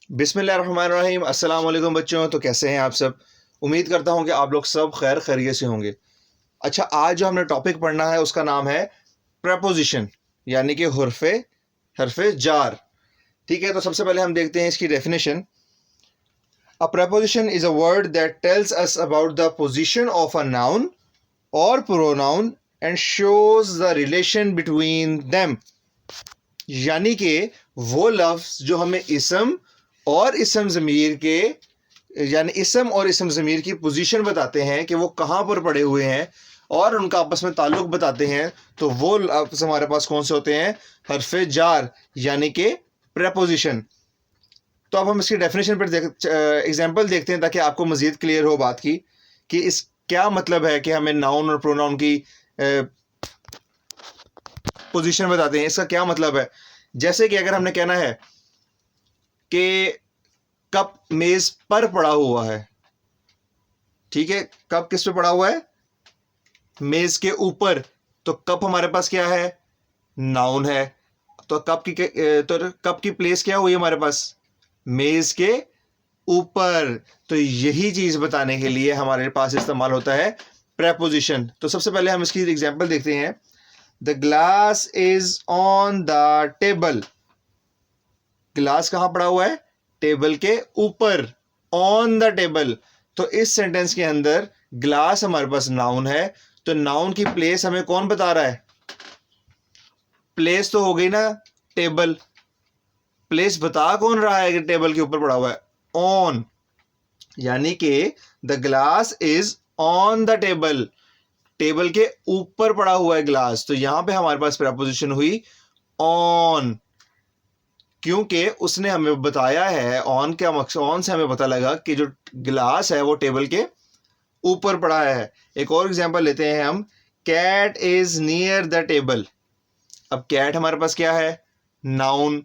बिस्मिल्लाहिर्रहमानिर्रहीम। अस्सलाम वालेकुम बच्चों। तो कैसे हैं आप सब? उम्मीद करता हूं कि आप लोग सब खैर खैरियत से होंगे। अच्छा, आज जो हमने टॉपिक पढ़ना है उसका नाम है प्रपोजिशन, यानी कि हरफे हरफे जार। ठीक है, तो सबसे पहले हम देखते हैं इसकी definition. A preposition is a word that tells us about the position of a noun और pronoun and shows the relation between them. यानी कि वो लफ्ज जो हमें इसम और इसम ज़मीर के, यानी इसम और इसम ज़मीर की पोजीशन बताते हैं कि वो कहाँ पर पड़े हुए हैं और उनका आपस में ताल्लुक़ बताते हैं, तो वो लफ्ज़ हमारे पास कौन से होते हैं? हरफ़े जार, यानी कि प्रेपोजिशन। तो अब हम इसकी डेफिनेशन पर एग्जाम्पल देखते हैं ताकि आपको मज़ीद क्लियर हो बात की कि इस क्या मतलब है कि हमें नाउन और प्रोनाउन की पोजीशन बताते हैं। इसका क्या मतलब है? जैसे कि अगर हमने कहना है कि कप मेज पर पड़ा हुआ है, ठीक है, कप किस पे पड़ा हुआ है? मेज के ऊपर। तो कप हमारे पास क्या है? नाउन है। तो कप की प्लेस क्या हुई हमारे पास? मेज के ऊपर। तो यही चीज बताने के लिए हमारे पास इस्तेमाल होता है प्रेपोजिशन। तो सबसे पहले हम इसकी एग्जांपल देखते हैं। The glass is on the table. Glass कहां पड़ा हुआ है? टेबल के ऊपर। On the table. तो इस सेंटेंस के अंदर ग्लास हमारे पास नाउन है, तो नाउन की प्लेस हमें कौन बता रहा है? प्लेस तो हो गई ना टेबल। प्लेस बता कौन रहा है कि टेबल के ऊपर पड़ा हुआ है? ऑन। यानी कि the glass is on the table. Table के ऊपर पड़ा हुआ है ग्लास। तो यहां पे हमारे पास प्रपोजिशन हुई ऑन, क्योंकि उसने हमें बताया है। ऑन क्या मकसद? ऑन से हमें पता लगा कि जो गिलास है वो टेबल के ऊपर पड़ा है। एक और एग्जांपल लेते हैं हम। Cat is near the table. अब कैट हमारे पास क्या है? नाउन।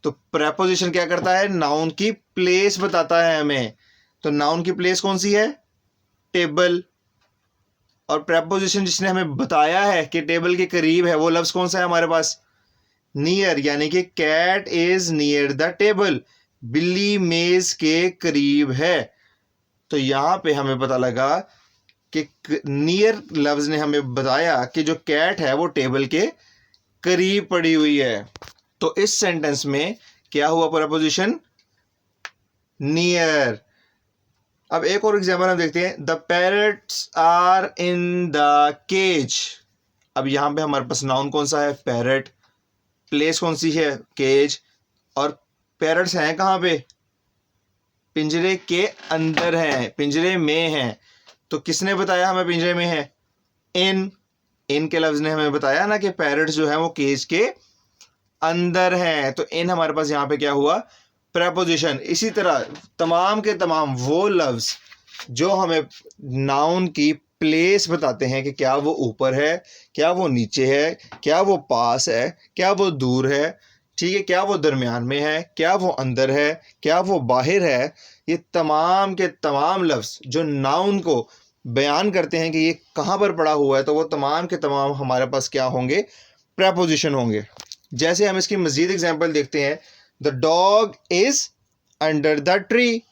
तो प्रेपोजिशन क्या करता है? नाउन की प्लेस बताता है हमें। तो नाउन की प्लेस कौन सी है? टेबल। और प्रेपोजिशन जिसने हमें बताया है कि टेबल के करीब है, वो लफ्ज कौन सा है हमारे पास? नियर। यानी कि cat is near the table. बिल्ली मेज के करीब है। तो यहां पे हमें पता लगा कि नियर लफ्ज ने हमें बताया कि जो कैट है वो टेबल के करीब पड़ी हुई है। तो इस सेंटेंस में क्या हुआ? Preposition near. अब एक और एग्जाम्पल हम देखते हैं। The parrots are in the cage. अब यहां पे हमारे पास नाउन कौन सा है? पैरट। प्लेस कौन सी है? केज। और पैरट्स हैं कहाँ पे? पिंजरे के अंदर हैं, पिंजरे में हैं। तो किसने बताया हमें पिंजरे में है? इन। इन के लफ्ज ने हमें बताया ना कि पैरट्स जो है वो केज के अंदर हैं। तो इन हमारे पास यहाँ पे क्या हुआ? प्रेपोजिशन। इसी तरह तमाम के तमाम वो लफ्ज जो हमें नाउन की प्लेस बताते हैं कि क्या वो ऊपर है, क्या वो नीचे है, क्या वो पास है, क्या वो दूर है, ठीक है, क्या वो दरमियान में है, क्या वो अंदर है, क्या वो बाहर है। ये तमाम के तमाम लफ्ज जो नाउन को बयान करते हैं कि ये कहाँ पर पड़ा हुआ है, तो वो तमाम के तमाम हमारे पास क्या होंगे? प्रेपोजिशन होंगे। जैसे हम इसकी मजीद एग्जाम्पल देखते हैं। The dog is under the tree.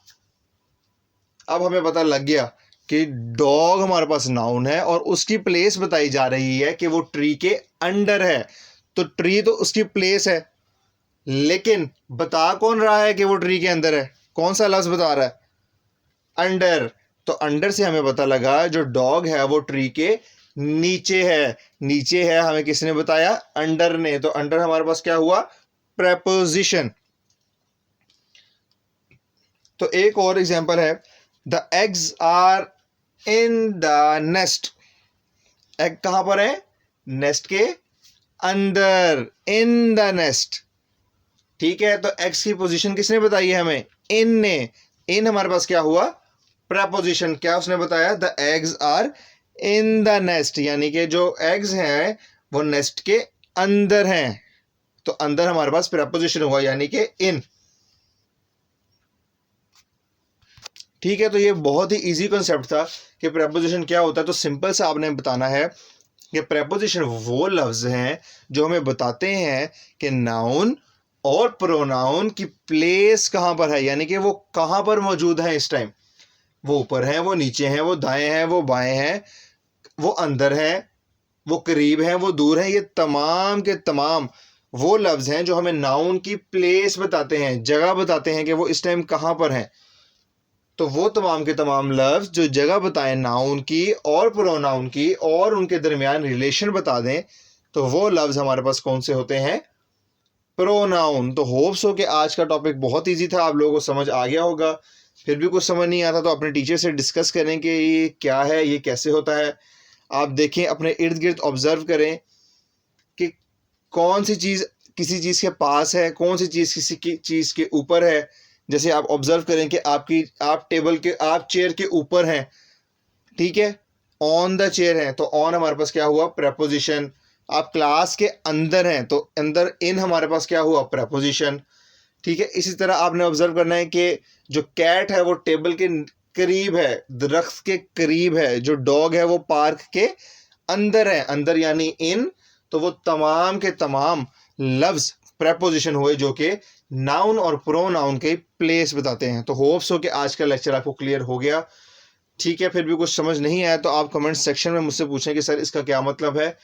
अब हमें पता लग गया कि डॉग हमारे पास नाउन है और उसकी प्लेस बताई जा रही है कि वो ट्री के अंडर है। तो ट्री तो उसकी प्लेस है, लेकिन बता कौन रहा है कि वो ट्री के अंदर है? कौन सा लफ्ज बता रहा है? अंडर। तो अंडर से हमें पता लगा जो डॉग है वो ट्री के नीचे है। नीचे है हमें किसने बताया? अंडर ने। तो अंडर हमारे पास क्या हुआ? प्रेपोजिशन। तो एक और एग्जांपल है। The eggs are in the nest. Egg कहां पर है? नेस्ट के अंदर। In the nest. ठीक है, तो एग्स की पोजीशन किसने बताई है हमें? इन ने। इन हमारे पास क्या हुआ? प्रेपोजिशन। क्या उसने बताया? The eggs are in the nest, यानी कि जो एग्स हैं वो नेस्ट के अंदर हैं। तो अंदर हमारे पास प्रेपोजिशन हुआ, यानी कि इन। ठीक है, तो ये बहुत ही इजी कॉन्सेप्ट था कि प्रेपोजिशन क्या होता है। तो सिंपल सा आपने बताना है कि प्रेपोजिशन वो लफ्ज हैं जो हमें बताते हैं कि नाउन और प्रोनाउन की प्लेस कहाँ पर है, यानी कि वो कहाँ पर मौजूद है इस टाइम। वो ऊपर हैं, वो नीचे हैं, वो दाएं हैं, वो बाएं हैं, वो अंदर हैं, वो करीब हैं, वो दूर हैं। ये तमाम के तमाम वो लफ्ज़ हैं जो हमें नाउन की प्लेस बताते हैं, जगह बताते हैं कि वो इस टाइम कहाँ पर हैं। तो वो तमाम के तमाम लफ्ज़ जो जगह बताएं नाउन की और प्रोनाउन की और उनके दरमियान रिलेशन बता दें, तो वो लफ्ज़ हमारे पास कौन से होते हैं, प्रोनाउन। तो होप्स हो कि आज का टॉपिक बहुत इजी था, आप लोगों को समझ आ गया होगा। फिर भी कुछ समझ नहीं आता तो अपने टीचर से डिस्कस करें कि ये क्या है, ये कैसे होता है। आप देखें, अपने इर्द गिर्द ऑब्जर्व करें कि कौन सी चीज़ किसी चीज़ के पास है, कौन सी चीज़ किसी की चीज़ के ऊपर है। जैसे आप ऑब्जर्व करें कि आप चेयर के ऊपर हैं, ठीक है, ऑन द चेयर हैं, तो ऑन हमारे पास क्या हुआ, प्रेपोजिशन। आप क्लास के अंदर हैं तो अंदर इन हमारे पास क्या हुआ, प्रेपोजिशन। ठीक है, इसी तरह आपने ऑब्जर्व करना है कि जो कैट है वो टेबल के करीब है, दरख्त के करीब है, जो डॉग है वो पार्क के अंदर है, अंदर यानी इन। तो वो तमाम के तमाम लफ्ज प्रेपोजिशन हुए जो कि नाउन और प्रोनाउन के प्लेस बताते हैं। तो होप्स हो कि आज का लेक्चर आपको क्लियर हो गया। ठीक है, फिर भी कुछ समझ नहीं आया तो आप कमेंट सेक्शन में मुझसे पूछें कि सर इसका क्या मतलब है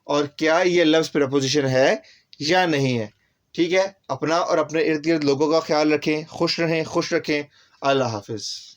और क्या ये लफ्ज़ प्रेपोजिशन है या नहीं है। ठीक है, अपना और अपने इर्द गिर्द लोगों का ख्याल रखें, खुश रहें, खुश रखें। अल्लाह हाफिज़।